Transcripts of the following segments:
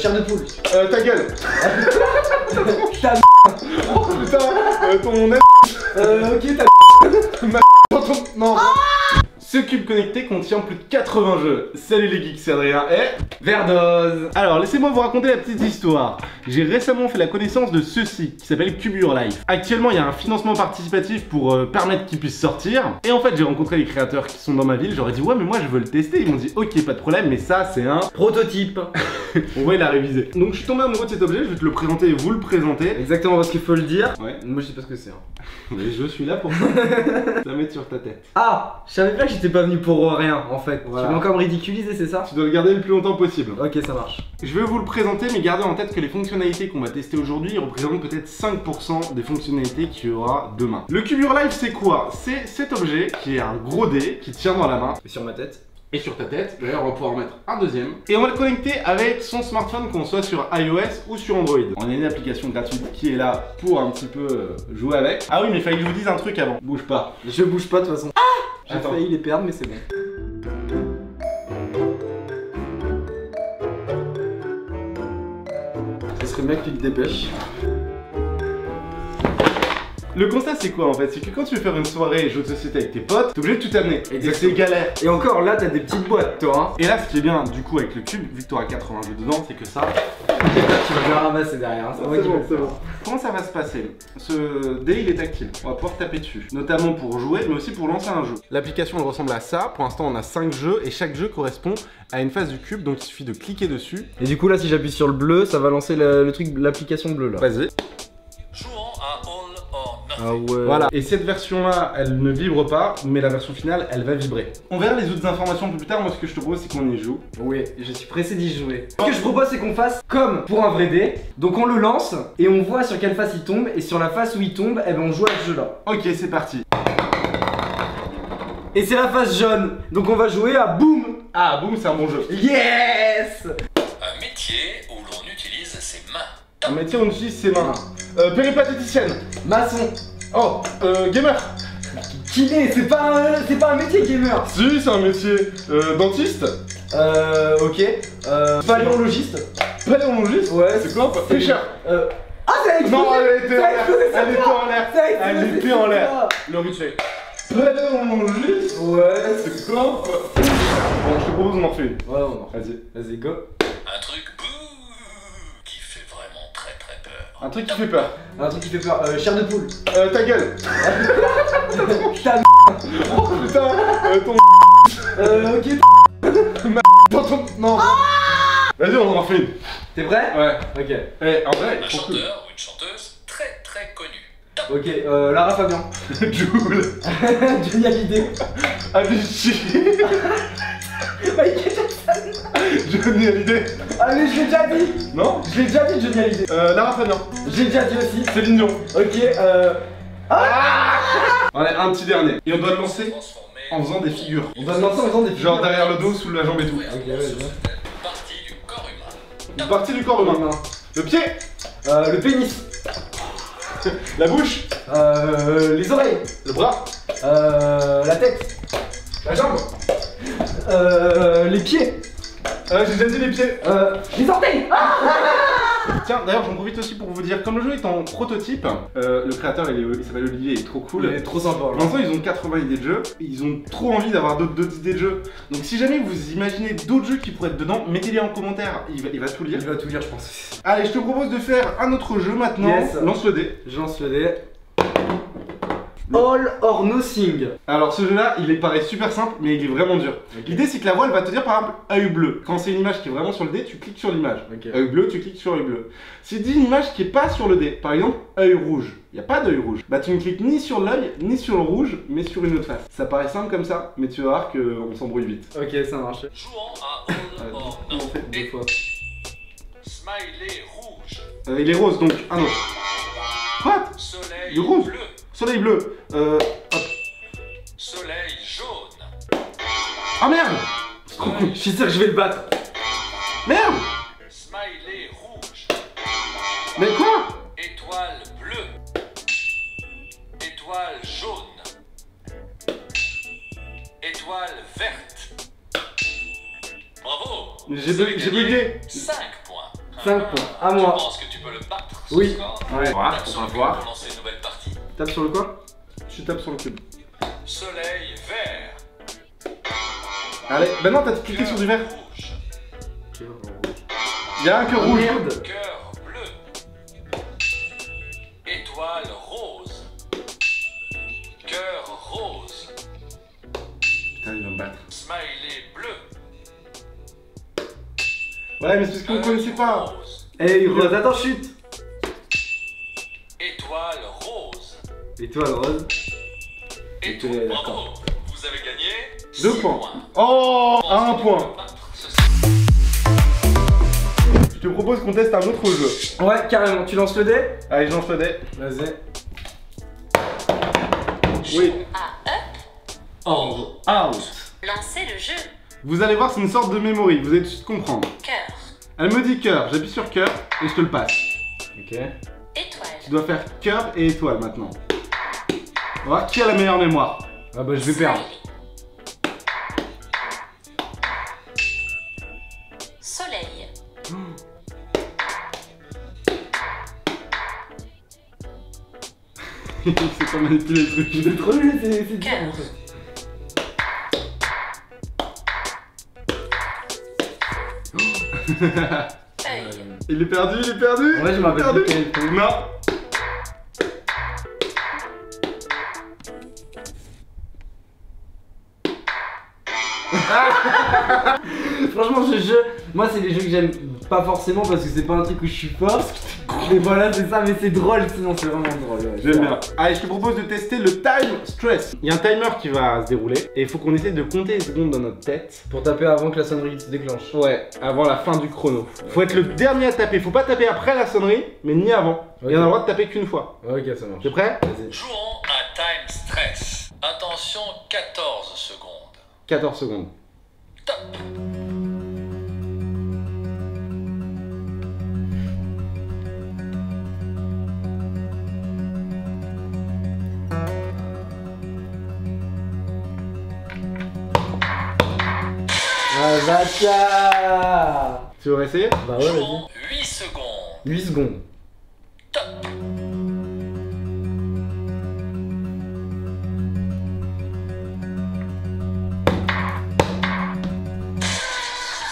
Chair de poule. Ta gueule. Ta Oh putain, ton ok, ta Non. Ce cube connecté contient plus de 80 jeux. Salut les geeks, c'est Adrien et Verdose. Alors laissez-moi vous raconter la petite histoire. J'ai récemment fait la connaissance de ceci qui s'appelle Cube Your Life. Actuellement il y a un financement participatif pour permettre qu'il puisse sortir. Et en fait j'ai rencontré les créateurs qui sont dans ma ville. J'aurais dit ouais mais moi je veux le tester. Ils m'ont dit ok pas de problème mais ça c'est un Prototype. On va la réviser. Donc je suis tombé amoureux de cet objet, je vais te le présenter et vous le présenter. Exactement parce qu'il faut le dire. Ouais. Moi je sais pas ce que c'est. Hein. Mais je suis là pour ça. La mettre sur ta tête. Ah, je savais pas que j'étais pas venu pour rien en fait. Voilà. Tu veux encore me ridiculiser, c'est ça? Tu dois le garder le plus longtemps possible. Ok, ça marche. Je vais vous le présenter, mais gardez en tête que les fonctionnalités qu'on va tester aujourd'hui représentent peut-être 5% des fonctionnalités qu'il y aura demain. Le Cube Your Life, c'est quoi? C'est cet objet qui est un gros dé qui tient dans la main. Et sur ma tête? Et sur ta tête, d'ailleurs on va pouvoir en mettre un deuxième. Et on va le connecter avec son smartphone, qu'on soit sur iOS ou sur Android. On a une application gratuite qui est là pour un petit peu jouer avec. Ah oui mais il fallait que je vous dise un truc avant. Bouge pas. Je bouge pas de toute façon. J'ai Attends. failli les perdre mais c'est bon. Ce serait bien que tu te dépêches. Le constat c'est quoi en fait? C'est que quand tu veux faire une soirée jeu de société avec tes potes, t'es obligé de tout amener. Et Exactement. c'est galère. Et encore là t'as des petites boîtes toi hein. Et là ce qui est bien du coup avec le cube, vu que t'auras 80 jeux dedans, c'est que ça... Tu vas bien ramasser derrière hein. C'est bon, c'est bon. Comment ça va se passer? Ce dé il est tactile, on va pouvoir taper dessus. Notamment pour jouer mais aussi pour lancer un jeu. L'application elle ressemble à ça, pour l'instant on a 5 jeux et chaque jeu correspond à une phase du cube, donc il suffit de cliquer dessus. Et du coup là si j'appuie sur le bleu ça va lancer le truc, l'application bleue là. Vas-y. Jouons à All or Nothing. Ah ouais. Voilà, et cette version là, elle ne vibre pas, mais la version finale, elle va vibrer. On verra les autres informations un peu plus tard, moi ce que je te propose c'est qu'on y joue. Oui, je suis pressé d'y jouer. Ce que je propose c'est qu'on fasse comme pour un vrai dé. Donc on le lance et on voit sur quelle face il tombe. Et sur la face où il tombe, eh ben on joue à ce jeu là. Ok, c'est parti. Et c'est la face jaune. Donc on va jouer à boum. Ah, boum, c'est un bon jeu. Yes. Un métier où l'on utilise ses mains. Un métier où on utilise ses mains. Péripatéticienne. Maçon. Oh, gamer. Kiné, c'est pas un métier gamer. Si, c'est un métier. Dentiste. Ok. Paléologiste. Paléologiste. Ouais. C'est quoi? Pêcheur. Ah ça a explosé. Non, elle était Ça a explosé, ça elle était part. en l'air. Ça a explosé, Elle était c'est en l'air. ça. Le rituel. Paléologiste. Ouais. C'est quoi? Bon, je te propose on en refait une. Ouais non. Vas-y. Vas-y go. Un truc qui fait vraiment très très peur. Un truc qui fait peur. Un truc qui fait peur. Chair de poule. Ta gueule. Ta Oh putain. ok. Non. Vas-y, on en refait une. T'es prêt? Ouais. Ok. Eh, en vrai, Un trop cool. chanteur ou une chanteuse très très connue. Ok, Lara Fabian. Joule. Johnny Hallyday. Avicii. Michael Jackson. Johnny Hallyday. Ah mais je l'ai déjà dit. Non. Je l'ai déjà dit Johnny Hallyday. Lara Fabian. Je l'ai déjà dit aussi. Céline Dion. Ok, Allez, un petit dernier. Et on doit le lancer Transformé en faisant des figures. on va se lancer en faisant des figures. Genre derrière le dos, sous la jambe et tout. Ok, ouais, ouais. partie du corps humain. Une partie du corps humain. Le pied. Le pénis. La bouche. Les oreilles. Le bras. La tête. La jambe. Les pieds. J'ai déjà dit les pieds. Les orteils. Tiens, d'ailleurs, j'en profite aussi pour vous dire, comme le jeu est en prototype, le créateur il s'appelle Olivier, il est trop cool. Il est trop sympa. Pour l'instant, ils ont 80 idées de jeux, ils ont trop envie d'avoir d'autres idées de jeux. Donc, si jamais vous imaginez d'autres jeux qui pourraient être dedans, mettez-les en commentaire, il va tout lire. Il va tout lire, je pense. Allez, je te propose de faire un autre jeu maintenant. Yes. Lance le dé. Je lance le dé. All or Nothing. Alors, ce jeu-là, il paraît super simple, mais il est vraiment dur. Ok. L'idée, c'est que la voix, elle va te dire par exemple œil bleu. Quand c'est une image qui est vraiment sur le dé, tu cliques sur l'image. Ok. Œil bleu, tu cliques sur œil bleu. Si dit une image qui est pas sur le dé, par exemple œil rouge, il n'y a pas d'œil rouge, bah tu ne cliques ni sur l'œil, ni sur le rouge, mais sur une autre face. Ça paraît simple comme ça, mais tu vas voir qu'on s'embrouille vite. Ok, ça marche. Jouons à All or On fait Nothing. Deux fois. Smiley rouge. Il est rose, donc un autre. What? Soleil Du rouge. bleu. Soleil bleu. Hop. Soleil jaune. Ah merde! Je suis sûr que je vais le battre. Merde! Smiley rouge. Mais quoi? Étoile bleue. Étoile jaune. Étoile verte. Bravo. J'ai bugué. 5 points. 5 points. À Tu moi. penses que tu peux le battre ce Oui. score? Ouais. Voilà, Tape sur on va le cube voir. pour lancer une nouvelle partie. Tape sur le quoi? Tu tapes sur le cube. Soleil vert. Allez, bah non, t'as cliqué sur du vert. Rouge. Il y a un cœur rouge. Merde. Cœur bleu. Étoile rose. Cœur rose. Putain, il va me battre. Smiley bleu. Ouais, mais c'est parce qu'on connaissait pas. Rose. Eh, Rose, attends, chute. Étoile rose. Étoile rose. Et Ok, tout, d'accord. bravo. Vous avez gagné 2 6 points. Oh, à 1 point. Je te propose qu'on teste un autre jeu. Ouais, carrément. Tu lances le dé? Allez, je lance le dé. Vas-y. Oui. À up, Oh. Out. lancez le jeu. Vous allez voir, c'est une sorte de memory, vous allez tout de suite comprendre. Cœur, Elle me dit cœur, j'appuie sur cœur et je te le passe. Ok. étoile, Tu dois faire cœur et étoile maintenant. On va voir qui a la meilleure mémoire. Ah bah, je vais perdre. smiley. Soleil, C'est pas manipuler le truc. C'est trop nul, c'est dur Cœur. en fait. œil, Il est perdu, il est perdu. En vrai, je me il est rappelle perdu. plus quel est le truc. Non. Franchement, ce jeu, moi, c'est les jeux que j'aime pas forcément parce que c'est pas un truc où je suis fort. Mais voilà, c'est ça, mais c'est drôle, sinon c'est vraiment drôle. Ouais. J'aime bien. Allez, je te propose de tester le time stress. Il y a un timer qui va se dérouler et il faut qu'on essaie de compter les secondes dans notre tête. Pour taper avant que la sonnerie se déclenche. Ouais, avant la fin du chrono. Faut être le dernier à taper. Faut pas taper après la sonnerie, mais ni avant. Ok. Et on a le droit de taper qu'une fois. Ok, ça marche. T'es prêt? Vas-y. Jouons à time stress. Attention, 14 secondes. 14 secondes. Top. Ah, bâtard. Tu veux essayer? Bah ouais, vas-y. Jouons 8 secondes. 8 secondes. Top.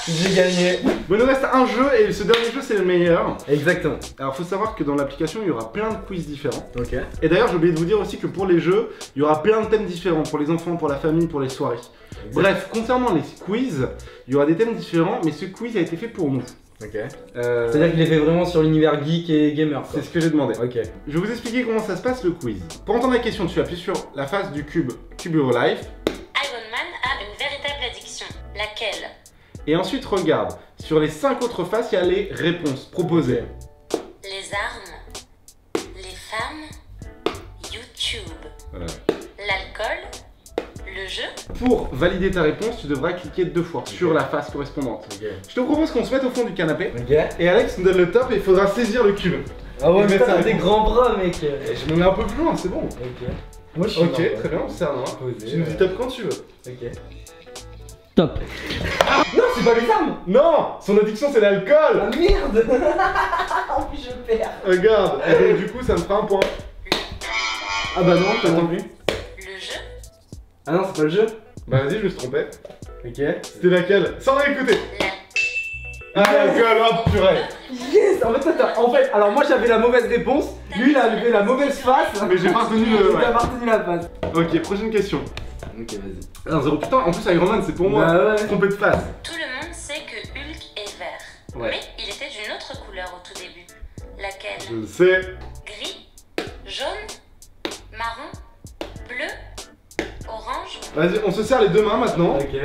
J'ai gagné. Bon, il nous reste un jeu et ce dernier jeu c'est le meilleur. Exactement. Alors faut savoir que dans l'application il y aura plein de quiz différents. Ok. Et d'ailleurs j'ai oublié de vous dire aussi que pour les jeux, il y aura plein de thèmes différents pour les enfants, pour la famille, pour les soirées. Bref, concernant les quiz, il y aura des thèmes différents, mais ce quiz a été fait pour nous. Ok. C'est-à-dire qu'il est fait vraiment sur l'univers geek et gamer. quoi. C'est ce que j'ai demandé. Ok. Je vais vous expliquer comment ça se passe le quiz. Pour entendre la question, tu appuies sur la face du cube Cube Hero Life Iron Man a une véritable addiction. Laquelle? et ensuite regarde. Sur les 5 autres faces, il y a les réponses proposées. Les armes, les femmes, YouTube, Voilà. l'alcool, le jeu. Pour valider ta réponse, tu devras cliquer 2 fois sur la face correspondante. Ok. Je te propose qu'on se mette au fond du canapé. Ok. Et Alex nous donne le top et il faudra saisir le cube. Ah ouais, Et mais mettre t'as sa des réponse. grands bras, mec. Et je m'en ai un peu plus loin, c'est bon. Ok. Moi, je suis Ok, normal. très bien, c'est un Posé, Tu nous dis ouais. top quand tu veux. Ok. Top. Non, c'est pas les armes. Non, son addiction c'est l'alcool. Ah merde. En plus, je perds. Regarde, et donc du coup ça me fera un point. Ah bah non, t'as Attends. entendu. Le jeu. Ah non, c'est pas le jeu. Bah vas-y, je me suis trompé. Ok. C'était laquelle? Sans réécouter. La. Ah l'alcool, hop, purée. Yes. En fait, alors moi j'avais la mauvaise réponse. Lui, il a levé la mauvaise face. Mais j'ai pas retenu le. Il Ouais. a pas retenu la face. Ok, prochaine question. Ok, vas-y. 1-0. Putain, en plus Iron Man c'est pour moi. Bah ouais. Trompé de face. Tout le monde sait que Hulk est vert. Ouais. Mais il était d'une autre couleur au tout début. Laquelle? Je le sais. Gris, jaune, marron, bleu, orange. Vas-y, on se serre les deux mains maintenant. Ok.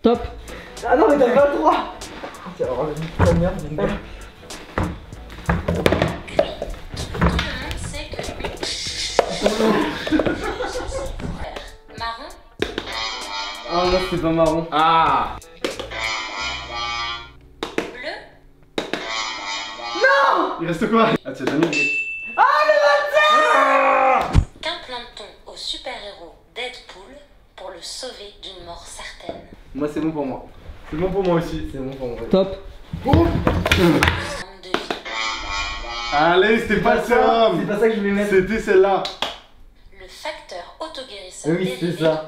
Top. Ah non, mais t'as pas le droit. Alors, la merde, Gris. Tout le monde sait que Hulk. Vert. Marron, Ah non, c'est pas marron. Ah. bleu, Il reste quoi? Ah, tu as jamais dit. qu'implante-t-on au super-héros Deadpool pour le sauver d'une mort certaine? Moi, c'est bon pour moi. C'est bon pour moi aussi. C'est bon pour moi. Top. Oh. De vie. Allez, c'était pas le C'est sérum. pas ça que je voulais mettre. C'était celle-là. Le facteur autoguérisseur Oui, c'est dérivé. ça.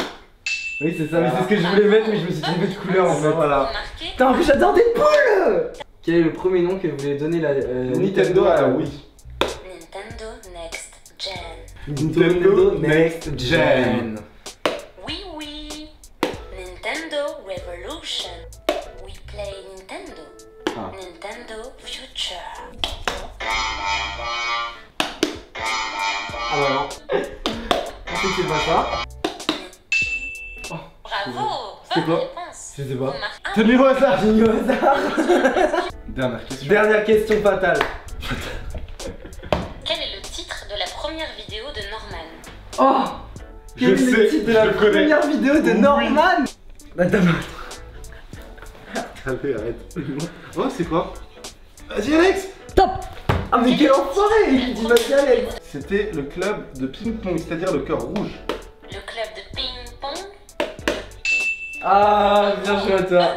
Oui, c'est ça, mais c'est ce que je voulais mettre, mais je me suis trompé de couleur en fait. Voilà. Remarquez, Putain, en plus j'adore Deadpool. Quel est le premier nom que vous voulez donner la Nintendo à la Wii. Nintendo Next Gen. Nintendo Next Gen. Oui, oui. Nintendo Revolution. We play Nintendo. Ah. Nintendo Future. Ah bah non. Je sais que c'est pas ça. Bravo. C'était Bonne quoi? réponse. Je sais pas. On marque un Tenez au hasard. J'ai mis au hasard. Dernière question. Dernière question fatale. Quel est le titre de la première vidéo de Norman? Oh. Quel Je est le sais, titre de je la le connais. première vidéo de Oui. Norman? Madame. Allez, arrête. Oh, c'est quoi? Vas-y, Alex. Top. Ah mais quel enfoiré. Il dit vas-y Alex. C'était le club de ping-pong, c'est-à-dire le cœur rouge. Le club de ping-pong. Ah bien joué à toi.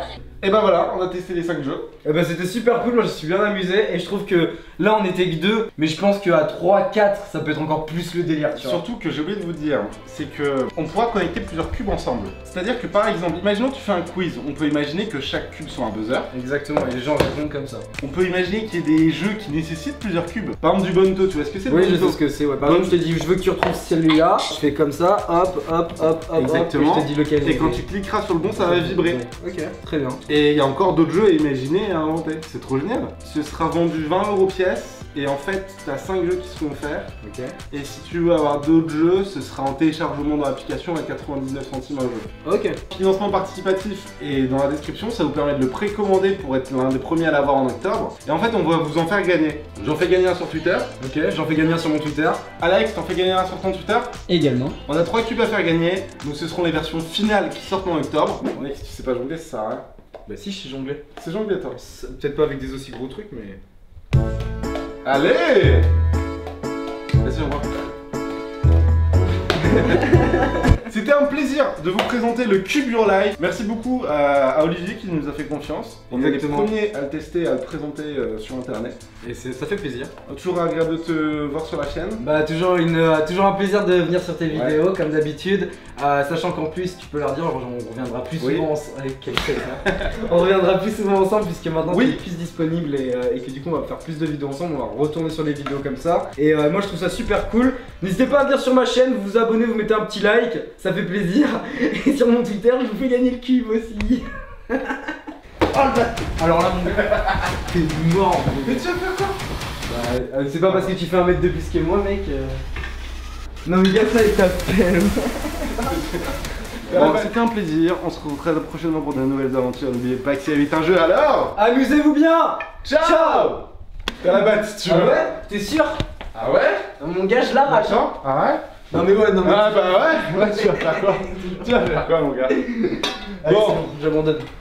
Et ben voilà, on a testé les 5 jeux. Eh ben c'était super cool, moi je suis bien amusé et je trouve que là on était que 2, mais je pense qu'à 3, 4 ça peut être encore plus le délire, tu vois. Surtout que j'ai oublié de vous dire, c'est que on pourra connecter plusieurs cubes ensemble. C'est-à-dire que par exemple, imaginons que tu fais un quiz, on peut imaginer que chaque cube soit un buzzer. Exactement, et les gens répondent comme ça. On peut imaginer qu'il y ait des jeux qui nécessitent plusieurs cubes. Par exemple du Bonto, tu vois ce que c'est le Oui, je Bonto? sais ce que c'est, ouais. Par exemple, je te dis, je veux que tu retrouves celui-là, je fais comme ça, hop, hop, hop, hop, Exactement. hop, et je te dis lequel. Et quand tu cliqueras sur le bon, ça va vibrer. Ok, très bien. Et il y a encore d'autres jeux à imaginer et à inventer. C'est trop génial. Ce sera vendu 20 € pièce. Et en fait, t'as 5 jeux qui seront offerts. Ok. Et si tu veux avoir d'autres jeux, ce sera en téléchargement dans l'application à 99 centimes un jeu. Ok. Financement participatif est dans la description, ça vous permet de le précommander pour être l'un des premiers à l'avoir en octobre. Et en fait, on va vous en faire gagner. J'en fais gagner un sur Twitter. Ok, j'en fais gagner un sur mon Twitter. Alex, t'en fais gagner un sur ton Twitter. Également. On a 3 cubes à faire gagner, donc ce seront les versions finales qui sortent en octobre. Alex, tu sais pas jongler, ça sert à rien. Bah si, je sais jongler. C'est jongler, toi. Peut-être pas avec des aussi gros trucs, mais... Allez! Vas-y, on va. C'était un plaisir de vous présenter le Cube Your Life. Merci beaucoup à Olivier qui nous a fait confiance. On est les Exactement. premiers à le tester, à le présenter sur internet. Et ça fait plaisir. Toujours agréable de te voir sur la chaîne. Bah toujours un plaisir de venir sur tes vidéos comme d'habitude, sachant qu'en plus tu peux leur dire on reviendra plus Oui. souvent avec on reviendra plus souvent ensemble puisque maintenant Oui. tu es plus disponible et que du coup on va faire plus de vidéos ensemble, on va retourner sur les vidéos comme ça et moi je trouve ça super cool. N'hésitez pas à venir sur ma chaîne, vous vous abonnez, vous mettez un petit like, ça fait plaisir et sur mon Twitter je vous fais gagner le cube aussi. Oh, alors là mon gars, t'es mort. Mais tu vas faire quoi? Bah, c'est pas parce que tu fais 1 mètre de plus que moi, mec. Non, mais gars, ça avec ta pelle. Bon, c'était un plaisir. On se retrouve très prochainement pour de nouvelles aventures. N'oubliez pas que c'est vite un jeu. Alors, Amusez-vous bien. ciao! T'as la batte si tu Ah veux. ouais? T'es sûr? Ah ouais? Mon gars, je l'arrache. Hein. Attends, ah ouais? Non, mais ouais, non, mais. Ah bah ouais, tu vas faire quoi? Tu vas faire quoi, mon gars? Allez, Bon. c'est bon, j'abandonne.